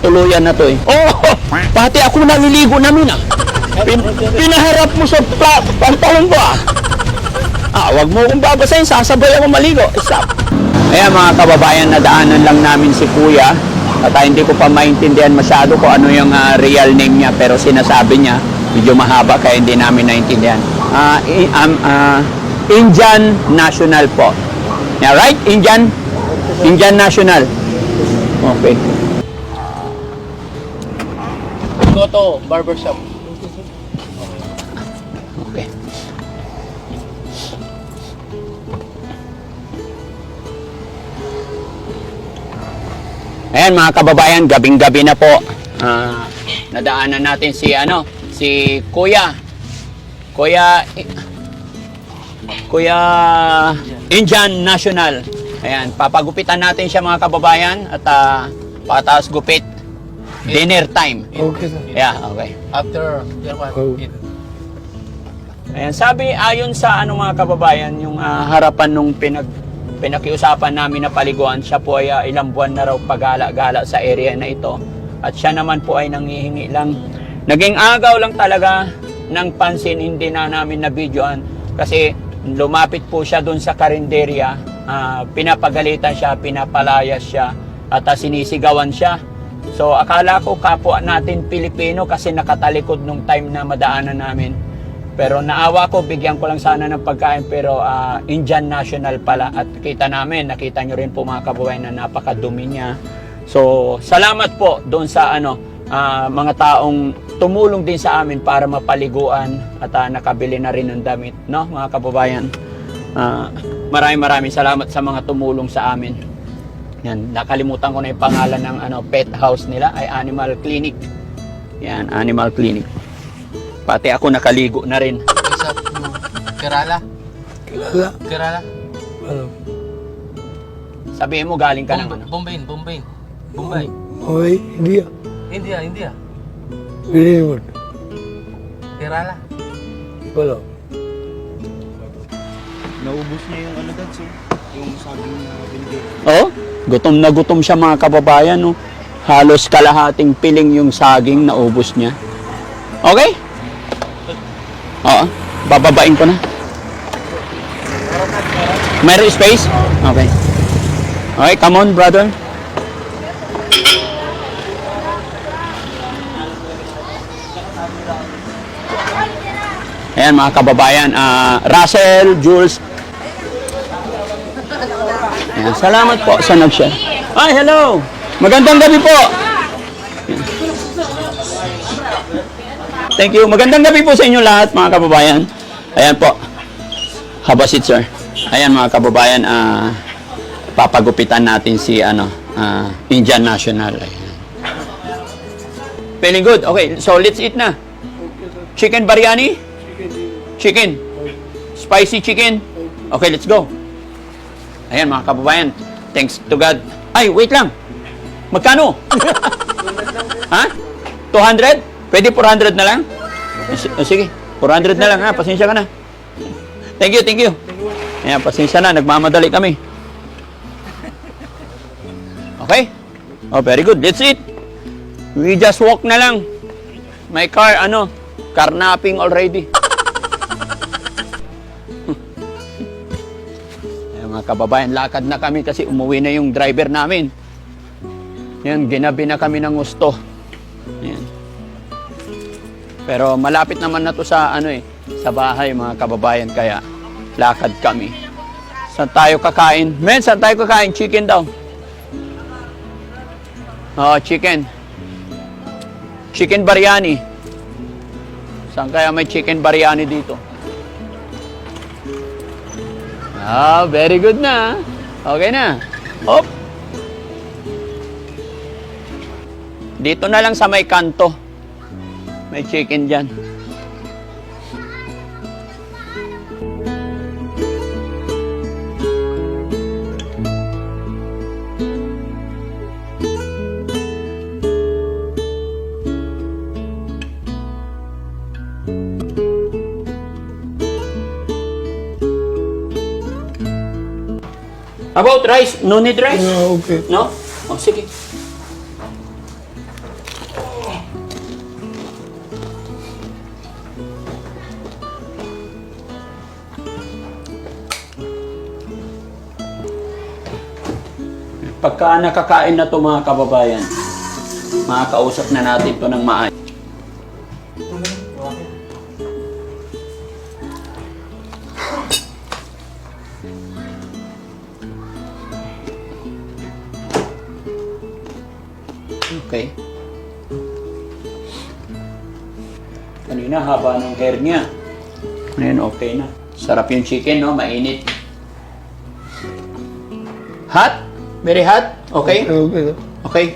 Tuluyan na to eh. Oh, pati ako naliligo namin ah. Pinaharap mo sa pantalon ko ah. Wag mo kong babasahin, sasabay ako maligo. Stop. Ayan mga kababayan, nadaanan lang namin si Kuya. At hindi ko pa maintindihan masyado kung ano yung real name niya. Pero sinasabi niya, medyo mahaba kaya hindi namin naintindihan. Indian National po. Yeah, right? Indian National. Okay. Go to barbershop. Okay. Ayan mga kababayan, gabing-gabi na po. Nadaanan natin si Kuya Indian National. Ayan, papagupitan natin siya mga kababayan at pataas gupit. Dinner time. Okay, sir. Yeah, okay. After Oh. Ayan, sabi ayon sa mga kababayan, yung harapan nung pinakiusapan namin na paliguan, siya po ay ilang buwan na raw pagala-gala sa area na ito. At siya naman po ay nanghihingi lang. Naging agaw lang talaga ng pansin, hindi na namin na-videoan. Kasi lumapit po siya doon sa karinderya, pinapagalitan siya, pinapalayas siya, at sinisigawan siya. So akala ko kapwa natin Pilipino kasi nakatalikod nung time na madaanan namin. Pero naawa ko, bigyan ko lang sana ng pagkain, pero Indian National pala. At nakita nyo rin po mga kababayan na napakadumi niya. So salamat po doon sa mga taong tumulong din sa amin para mapaliguan at nakabili na rin ng damit, no mga kababayan. Maraming salamat sa mga tumulong sa amin. Yan, nakalimutan ko na yung pangalan ng pet house nila ay Animal Clinic. Yan, Animal Clinic. Pati ako nakaligo na rin. Isa Kerala. Kilala. Kerala. Ano? Sabihin mo galing ka ng Bombay. Okay, India. India. Very good. Kerala. Wala. Naubos niya yung dad, sir. Yung saging na binigay. Oh, gutom na gutom siya mga kababayan, no. Halos kalahating piling yung saging na ubos niya. Okay? Oo, bababain ko na. Meron space? Okay. Okay, come on, brother. Ayan mga kababayan, Russell, Jules. Ayan, salamat po sa nag-share. Ay, hello! Magandang gabi po! Thank you. Magandang gabi po sa inyo lahat mga kababayan. Ayan po. Have a seat, sir. Ayan mga kababayan, papagupitan natin si Indian National. Ayan. Feeling good? Okay, so let's eat na. Chicken biryani? Chicken. Spicy chicken? Okay, let's go. Ayan mga kababayan. Thanks to God. Ay, wait lang. Magkano? Ha? 200? Pwede 400 na lang? Sige, 400 na lang ha. Pasensya ka na. Thank you. Ayan, pasensya na. Nagmamadali kami. Okay? Oh, very good. Let's eat. We just walk na lang. My car, carnapping already. Ayan mga kababayan, lakad na kami kasi umuwi na yung driver namin. Yan, ginabi na kami ng gusto. Ayan. Pero malapit naman na to sa sa bahay mga kababayan, kaya lakad kami. Saan tayo kakain? Men, saan tayo kakain? Chicken daw. Chicken. Chicken biryani. Saan kaya may chicken biryani dito? Very good na. Okay na. Hop. Dito na lang sa may kanto. May chicken dyan. About rice? No need rice? No, okay. No? Oh, sige. Pagka nakakain na to mga kababayan, makakausap na natin to ng maayos. Okay. Kanina haba ng hair niya. Ngayon okay na. Sarap yung chicken, no? Mainit. Hot? Very hot? Okay? Okay. Okay.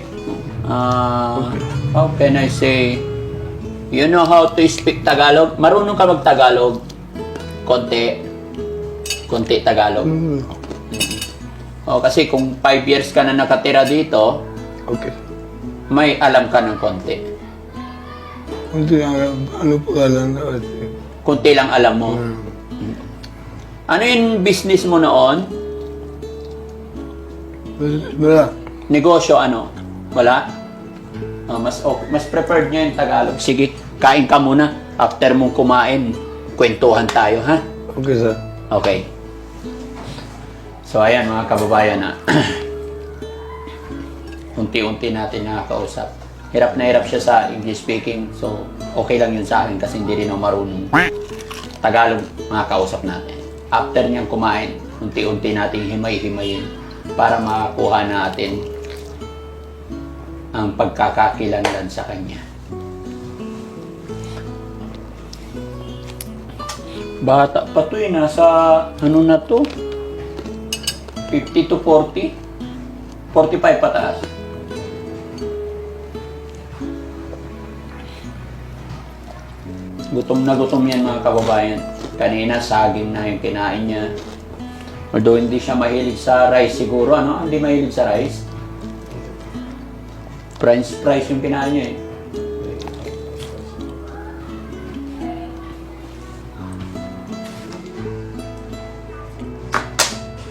How can I say? You know how to speak Tagalog? Marunong ka mag-Tagalog? Konti. Konti Tagalog. O, kasi kung 5 years ka na nakatira dito, Okay. may alam ka ng konti. Kunti ang ano pangalan na ate? Konti lang alam mo. Ano yung business mo noon? Wala. Negosyo ano? Wala? Mas preferred nyo yung Tagalog. Sige, kain ka muna. After mong kumain, kwentuhan tayo, ha? Okay, sir. Okay. So, ayan mga kababayan, na unti-unti natin nakakausap. Hirap na hirap siya sa English speaking. So, okay lang yun sa akin kasi hindi rin ako marunong Tagalog makakausap natin. After niyang kumain, unti-unti nating himay-himayin para makakuha natin ang pagkakakilanlan sa kanya. Bata pa to eh, nasa ano na to? 50 to 40? 45 pataas. Gutom na gutom yan mga kababayan. Kanina saging na yung kinain niya. Although hindi siya mahilig sa rice siguro, ano? Hindi mahilig sa rice. French fries yung kinain niya eh.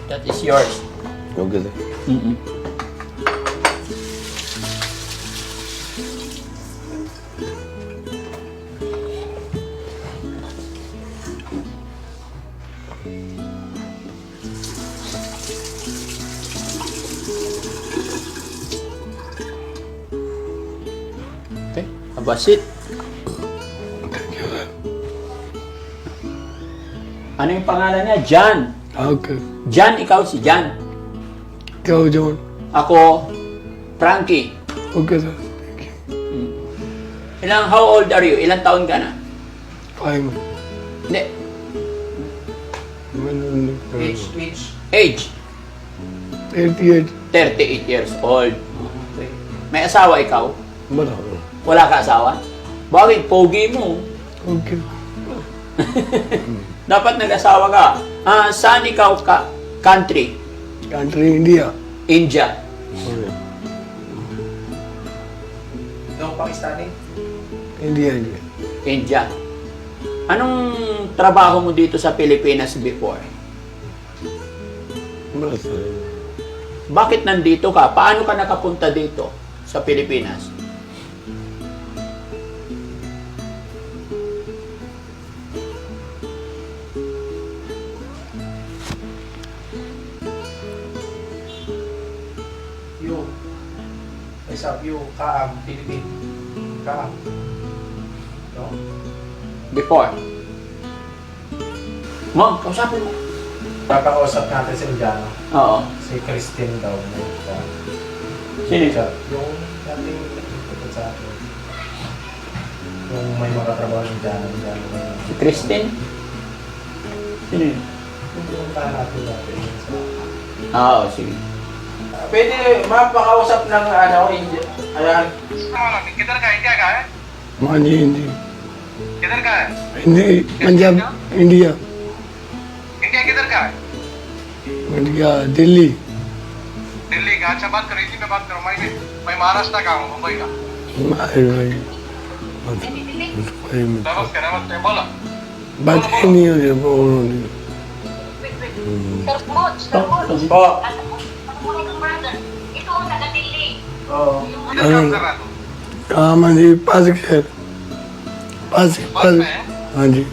That is yours. Okay, sir. Mm-mm. Okay, abasit. Thank you, sir. Ano yung pangalan niya? John. Okay. John, ikaw si John. Ikaw, John. Ako, Frankie. Okay, sir. Thank you. How old are you? Ilang taon ka na? 5. Hindi. Age. Age? 38. 38 years old. Okay. May asawa ikaw? Wala. Wala ka asawa? Bakit? Pogi mo. Okay. Dapat nag-asawa ka. Saan ikaw ka? Country? Country, India. India. Okay. Yung Pakistani? India, India. India. Anong trabaho mo dito sa Pilipinas before? Wala, sir. Bakit nandito ka? Paano ka nakapunta dito sa Pilipinas? You. What's up, you? Kaam, Philippine. Kaam. No? Before? Ma'am, kausapin mo. Kakausap natin si Indiano. Oo. Si Christine daw. Sino siya? Yung dating nagtutupad sa akin. Yung may makatrabaho ng Indiano. Si Christine? Sino yun? Yung pinuntahan natin natin. Oo, sige. Pwede mapakausap ng ano, ayan. किधर का इंडिया का है Mani, Hindi. किधर का है Hindi, Punjab, India. India किधर का है India, Delhi. दिल्ली का अच्छा बात करो हिंदी में बात करो मैं महाराष्ट्र का हूँ मुंबई का नमस्ते नमस्ते बोलो Ba't hindi yun yung paulo? Po. Ito ang taga-Delhi. Oo. किधर काम कर रहा तू हाँ जी, पासिक शहर. पासिक, बस में पासिक. हाँ जी.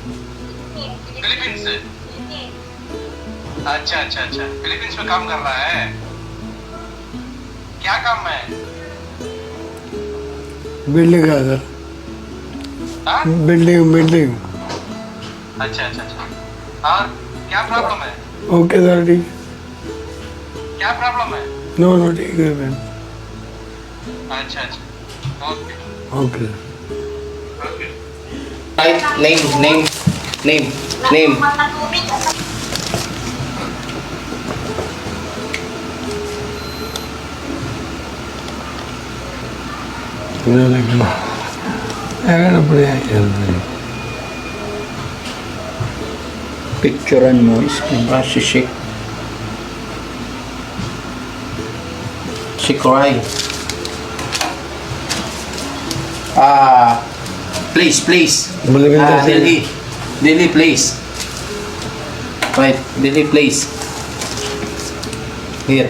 फिलीपींस से अच्छा अच्छा अच्छा फिलीपींस में काम कर रहा है क्या काम है? बिल्डिंग का सर, हाँ? बिल्डिंग। अच्छा अच्छा अच्छा। और क्या प्रॉब्लम है? ओके सर, ठीक। क्या प्रॉब्लम है? नो ठीक है मैम। अच्छा अच्छा। Okay okay. Okay. Name. Ayan na pala yan. Picturean mo, screen ba si Sheik? She cry. Please. Balikan ka, sir. Delhi, please. Wait, Delhi, please. Here.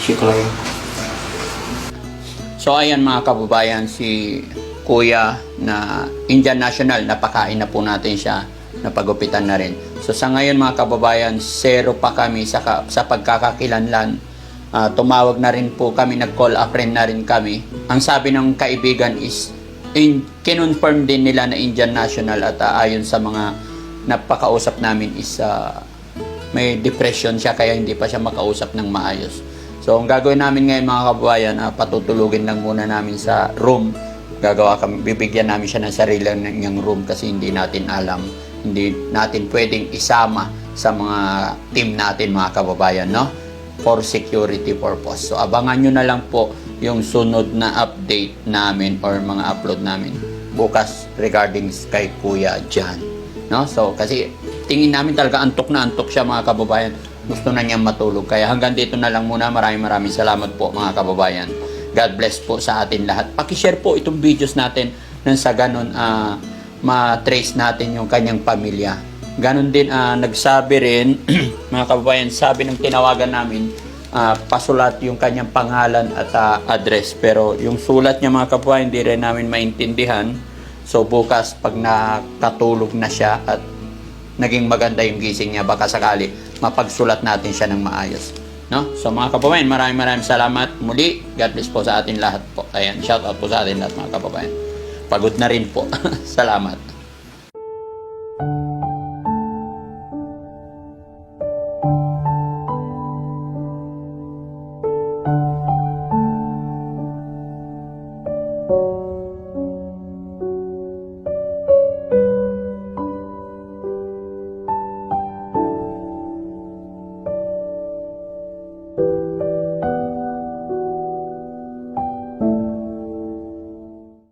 She cry. So ayan mga kababayan, si Kuya na Indian National, napakain na po natin siya, napagupitan na rin. So sa ngayon mga kababayan, 0 pa kami sa pagkakakilanlan. Tumawag na rin po kami, nag-call a friend na rin kami. Ang sabi ng kaibigan is, kinonfirm din nila na Indian National at ayon sa mga napakausap namin is may depression siya kaya hindi pa siya makausap ng maayos. So ang gagawin namin ngayon mga kababayan, patutulugin lang muna namin sa room. Bibigyan namin siya ng sarili niyang room kasi hindi natin alam, hindi natin pwedeng isama sa mga team natin mga kababayan, no? For security purpose. So abangan nyo na lang po yung sunod na update namin or mga upload namin bukas regarding kay Kuya John, no? So kasi tingin namin talaga antok na antok siya mga kababayan, gusto na niyang matulog, kaya hanggang dito na lang muna. Maraming salamat po mga kababayan. God bless po sa atin lahat. Paki-share po itong videos natin nang sa ganun ma-trace natin yung kanyang pamilya. Ganon din nagsabi rin mga kababayan, sabi ng tinawagan namin, pasulat yung kanyang pangalan at address, pero yung sulat niya mga kababayan hindi rin namin maintindihan. So bukas pag nakatulog na siya at naging maganda yung gising niya, baka sakali mapagsulat natin siya ng maayos, no? So mga kababayan, maraming salamat muli. God bless po sa atin lahat po. Ayan, shout out po sa atin lahat mga kababayan. Pagod na rin po. Salamat.